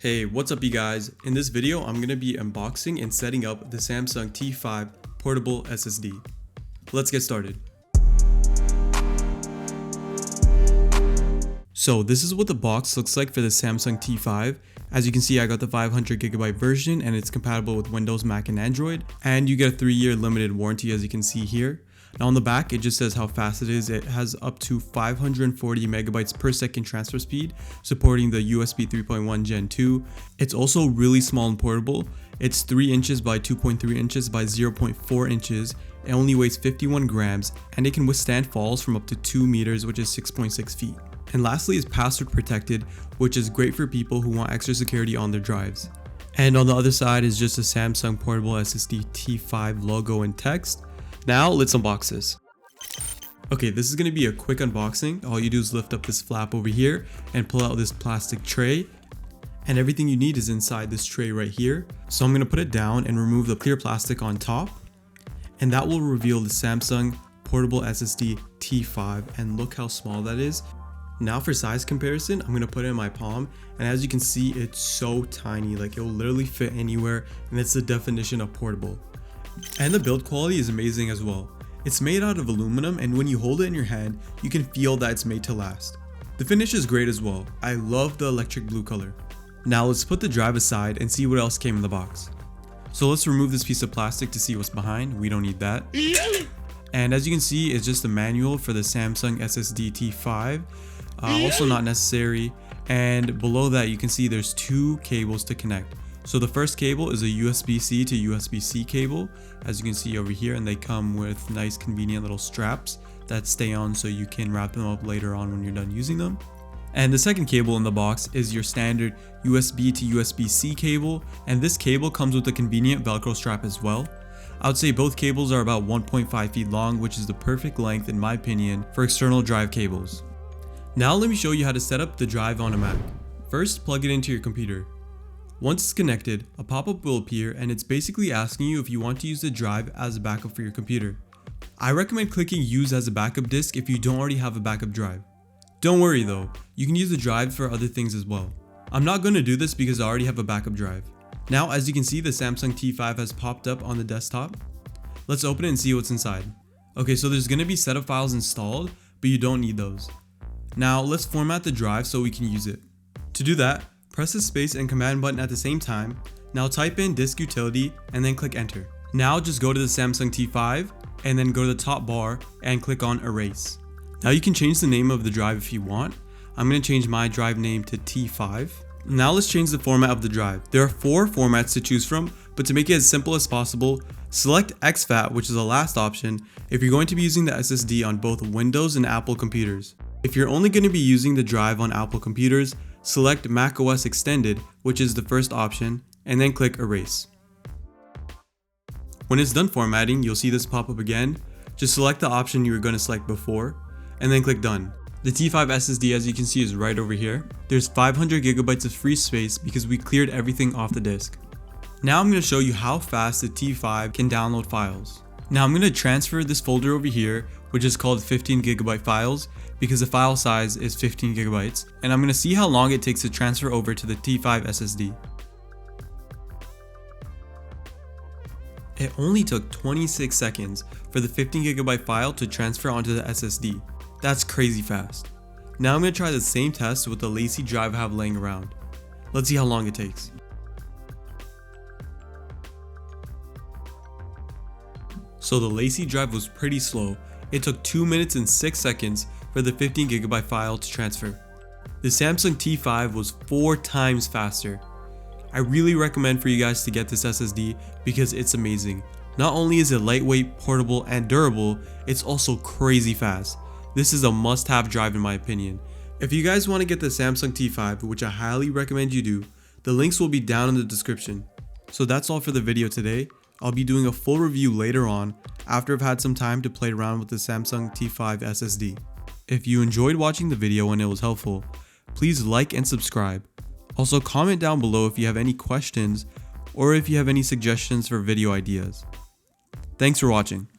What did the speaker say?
Hey, what's up you guys? In this video, I'm going to be unboxing and setting up the Samsung T5 Portable SSD. Let's get started. So this is what the box looks like for the Samsung T5. As you can see, I got the 500GB version and it's compatible with Windows, Mac, and Android. And you get a 3-year limited warranty, as you can see here. Now on the back, it just says how fast it is. It has up to 540 megabytes per second transfer speed, supporting the USB 3.1 Gen 2. It's also really small and portable. It's 3 inches by 2.3 inches by 0.4 inches. It only weighs 51 grams and it can withstand falls from up to 2 meters, which is 6.6 feet. And lastly is password protected, which is great for people who want extra security on their drives. And on the other side is just a Samsung Portable SSD T5 logo and text. Now let's unbox this. Okay, this is going to be a quick unboxing. All you do is lift up this flap over here and pull out this plastic tray. And everything you need is inside this tray right here. So I'm going to put it down and remove the clear plastic on top. And that will reveal the Samsung Portable SSD T5. And look how small that is. Now for size comparison, I'm going to put it in my palm. And as you can see, it's so tiny. Like it will literally fit anywhere. And it's the definition of portable. And the build quality is amazing as well. It's made out of aluminum, and when you hold it in your hand, you can feel that it's made to last. The finish is great as well. I love the electric blue color. Now let's put the drive aside and see what else came in the box. So let's remove this piece of plastic to see what's behind. We don't need that. And as you can see, it's just a manual for the Samsung SSD T5. Also not necessary. And below that, you can see there's 2 cables to connect. So the first cable is a USB-C to USB-C cable, as you can see over here, and they come with nice convenient little straps that stay on so you can wrap them up later on when you're done using them. And the second cable in the box is your standard USB to USB-C cable, and this cable comes with a convenient Velcro strap as well. I would say both cables are about 1.5 feet long, which is the perfect length in my opinion for external drive cables. Now let me show you how to set up the drive on a Mac. First, plug it into your computer. Once it's connected, a pop-up will appear and it's basically asking you if you want to use the drive as a backup for your computer. I recommend clicking use as a backup disk if you don't already have a backup drive. Don't worry though, you can use the drive for other things as well. I'm not going to do this because I already have a backup drive. Now as you can see, the Samsung T5 has popped up on the desktop. Let's open it and see what's inside. Okay, so there's going to be setup files installed, but you don't need those. Now let's format the drive so we can use it. To do that, press the space and command button at the same time. Now type in disk utility and then click enter. Now just go to the Samsung T5 and then go to the top bar and click on erase. Now you can change the name of the drive if you want. I'm going to change my drive name to T5. Now let's change the format of the drive. There are 4 formats to choose from, but to make it as simple as possible, select exFAT, which is the last option, if you're going to be using the SSD on both Windows and Apple computers. If you're only going to be using the drive on Apple computers, select macOS Extended, which is the first option, and then click Erase. When it's done formatting, you'll see this pop up again. Just select the option you were going to select before, and then click Done. The T5 SSD, as you can see, is right over here. There's 500 gigabytes of free space because we cleared everything off the disk. Now I'm going to show you how fast the T5 can download files. Now I'm going to transfer this folder over here, which is called 15 gigabyte files, because the file size is 15 gigabytes, and I'm going to see how long it takes to transfer over to the T5 SSD. It only took 26 seconds for the 15 gigabyte file to transfer onto the SSD. That's crazy fast. Now I'm going to try the same test with the lacy drive I have laying around. Let's see how long it takes. So the lacy drive was pretty slow. It took 2 minutes and 6 seconds for the 15 gigabyte file to transfer. The Samsung T5 was 4 times faster. I really recommend for you guys to get this SSD because it's amazing. Not only is it lightweight, portable, and durable, it's also crazy fast. This is a must-have drive in my opinion. If you guys want to get the Samsung T5, which I highly recommend you do, the links will be down in the description. So that's all for the video today. I'll be doing a full review later on after I've had some time to play around with the Samsung T5 SSD. If you enjoyed watching the video and it was helpful, please like and subscribe. Also comment down below if you have any questions or if you have any suggestions for video ideas. Thanks for watching.